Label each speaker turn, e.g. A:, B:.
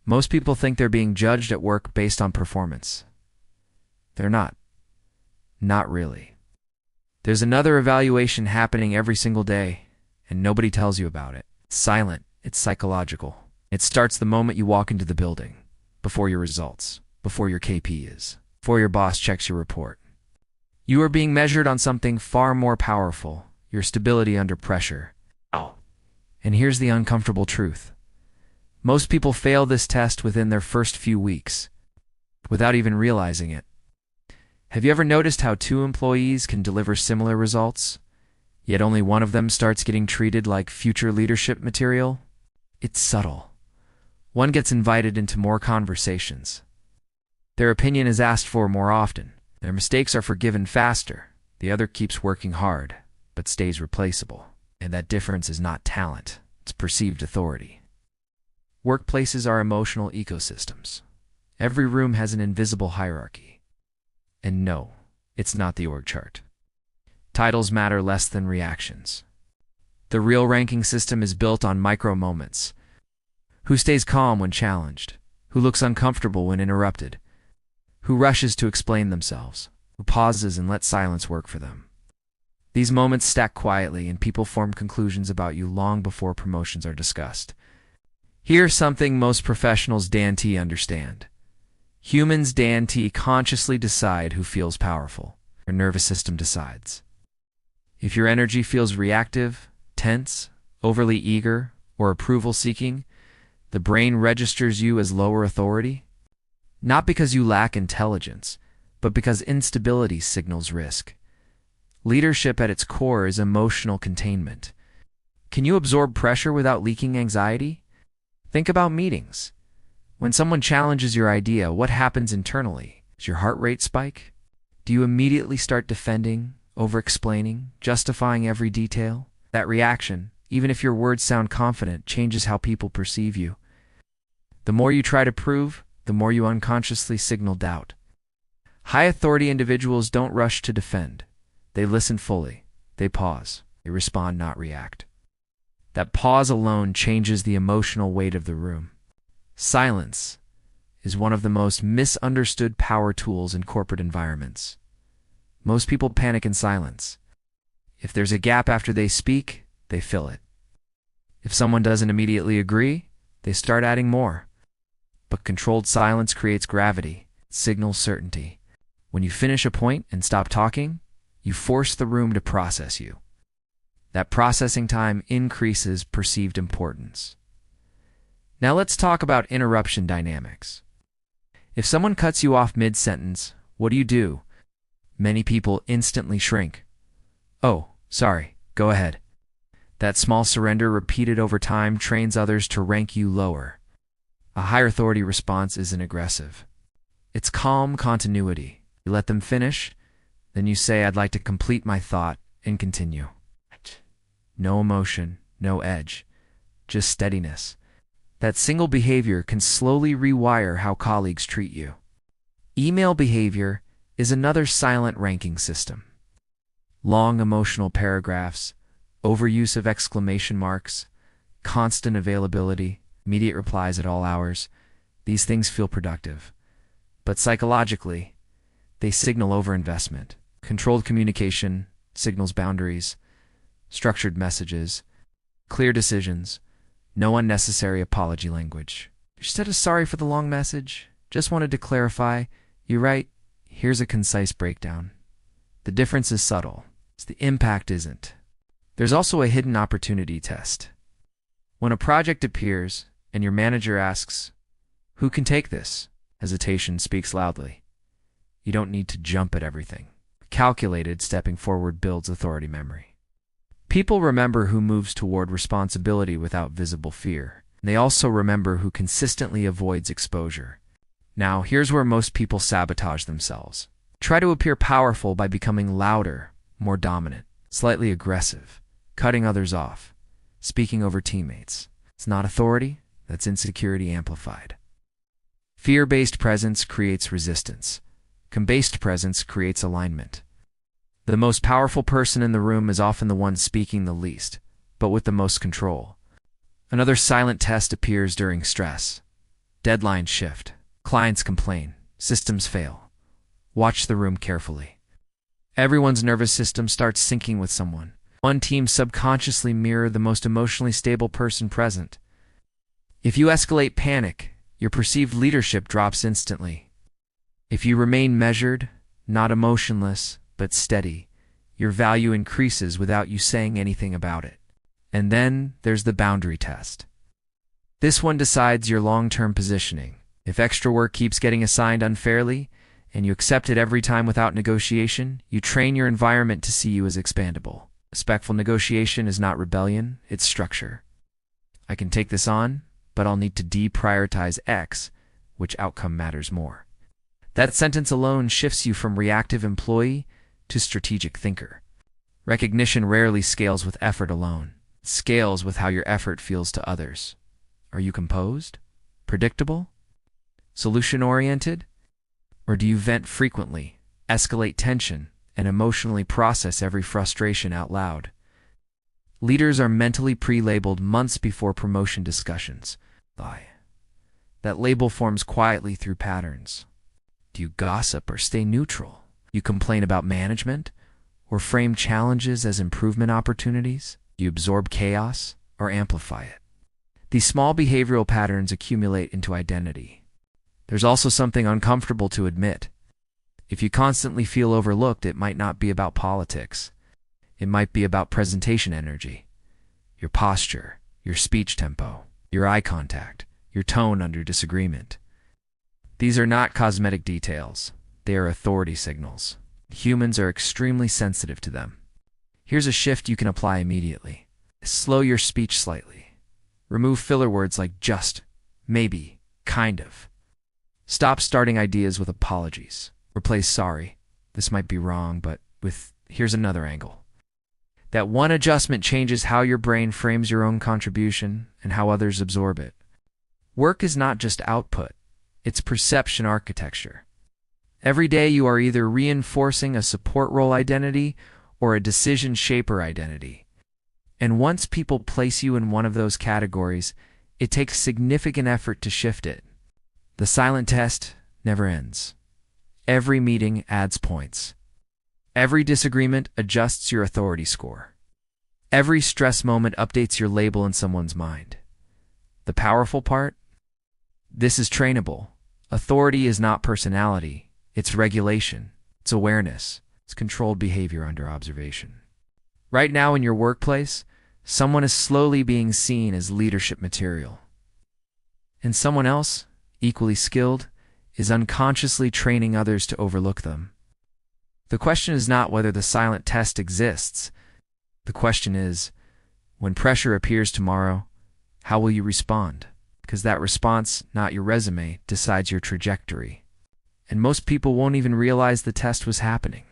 A: Most people think they're being judged at work based on performance. They're not. Not really. There's another evaluation happening every single day, and nobody tells you about it. It's silent. It's psychological. It starts the moment you walk into the building, before your results, before your KP is, before your boss checks your report. You are being measured on something far more powerful, your stability under pressure. And here's the uncomfortable truth. Most people fail this test within their first few weeks, without even realizing it. Have you ever noticed how two employees can deliver similar results, yet only one of them starts getting treated like future leadership material? It's subtle. One gets invited into more conversations. Their opinion is asked for more often. Their mistakes are forgiven faster. The other keeps working hard, but stays replaceable. And that difference is not talent. It's perceived authority. Workplaces are emotional ecosystems. Every room has an invisible hierarchy. And no, it's not the org chart. Titles matter less than reactions. The real ranking system is built on micro moments. Who stays calm when challenged? Who looks uncomfortable when interrupted? Who rushes to explain themselves? Who pauses and lets silence work for them? These moments stack quietly, and people form conclusions about you long before promotions are discussed. Here's something most professionals guarantee understand. Humans guarantee consciously decide who feels powerful. Your nervous system decides. If your energy feels reactive, tense, overly eager, or approval-seeking, the brain registers you as lower authority. Not because you lack intelligence, but because instability signals risk. Leadership at its core is emotional containment. Can you absorb pressure without leaking anxiety? Think about meetings. When someone challenges your idea, what happens internally? Does your heart rate spike? Do you immediately start defending, over-explaining, justifying every detail? That reaction, even if your words sound confident, changes how people perceive you. The more you try to prove, the more you unconsciously signal doubt. High-authority individuals don't rush to defend. They listen fully. They pause. They respond, not react. That pause alone changes the emotional weight of the room. Silence is one of the most misunderstood power tools in corporate environments. Most people panic in silence. If there's a gap after they speak, they fill it. If someone doesn't immediately agree, they start adding more. But controlled silence creates gravity. It signals certainty. When you finish a point and stop talking, you force the room to process you. That processing time increases perceived importance. Now let's talk about interruption dynamics. If someone cuts you off mid-sentence, what do? Many people instantly shrink. Oh, sorry, go ahead. That small surrender repeated over time trains others to rank you lower. A higher authority response isn't aggressive. It's calm continuity. You let them finish, then you say, I'd like to complete my thought, and continue. No emotion, no edge, just steadiness. That single behavior can slowly rewire how colleagues treat you. Email behavior is another silent ranking system. Long emotional paragraphs, overuse of exclamation marks, constant availability, immediate replies at all hours. These things feel productive. But psychologically, they signal overinvestment. Controlled communication signals boundaries, structured messages, clear decisions, no unnecessary apology language. Instead of sorry for the long message, just wanted to clarify, you write, here's a concise breakdown. The difference is subtle. The impact isn't. There's also a hidden opportunity test. When a project appears and your manager asks, who can take this? Hesitation speaks loudly. You don't need to jump at everything. Calculated stepping forward builds authority memory. People remember who moves toward responsibility without visible fear. They also remember who consistently avoids exposure. Now, here's where most people sabotage themselves. Try to appear powerful by becoming louder, more dominant, slightly aggressive, cutting others off, speaking over teammates. It's not authority, that's insecurity amplified. Fear-based presence creates resistance. Based presence creates alignment. The most powerful person in the room is often the one speaking the least, but with the most control. Another silent test appears during stress. Deadlines shift. Clients complain. Systems fail. Watch the room carefully. Everyone's nervous system starts syncing with someone. One team subconsciously mirror the most emotionally stable person present. If you escalate panic, your perceived leadership drops instantly. If you remain measured, not emotionless, but steady, your value increases without you saying anything about it. And then there's the boundary test. This one decides your long-term positioning. If extra work keeps getting assigned unfairly, and you accept it every time without negotiation, you train your environment to see you as expandable. Respectful negotiation is not rebellion, it's structure. I can take this on, but I'll need to deprioritize X, which outcome matters more. That sentence alone shifts you from reactive employee to strategic thinker. Recognition rarely scales with effort alone. It scales with how your effort feels to others. Are you composed? Predictable? Solution-oriented? Or do you vent frequently, escalate tension, and emotionally process every frustration out loud? Leaders are mentally pre-labeled months before promotion discussions. That label forms quietly through patterns. Do you gossip or stay neutral? You complain about management or frame challenges as improvement opportunities? Do you absorb chaos or amplify it? These small behavioral patterns accumulate into identity. There's also something uncomfortable to admit. If you constantly feel overlooked, it might not be about politics. It might be about presentation energy, your posture, your speech tempo, your eye contact, your tone under disagreement. These are not cosmetic details. They are authority signals. Humans are extremely sensitive to them. Here's a shift you can apply immediately. Slow your speech slightly. Remove filler words like just, maybe, kind of. Stop starting ideas with apologies. Replace sorry, this might be wrong, but with here's another angle. That one adjustment changes how your brain frames your own contribution and how others absorb it. Work is not just output. It's perception architecture. Every day you are either reinforcing a support role identity or a decision shaper identity. And once people place you in one of those categories, it takes significant effort to shift it. The silent test never ends. Every meeting adds points. Every disagreement adjusts your authority score. Every stress moment updates your label in someone's mind. The powerful part? This is trainable. Authority is not personality. It's regulation. It's awareness. It's controlled behavior under observation. Right now in your workplace, someone is slowly being seen as leadership material. And someone else, equally skilled, is unconsciously training others to overlook them. The question is not whether the silent test exists. The question is, when pressure appears tomorrow, how will you respond? Because that response, not your resume, decides your trajectory. And most people won't even realize the test was happening.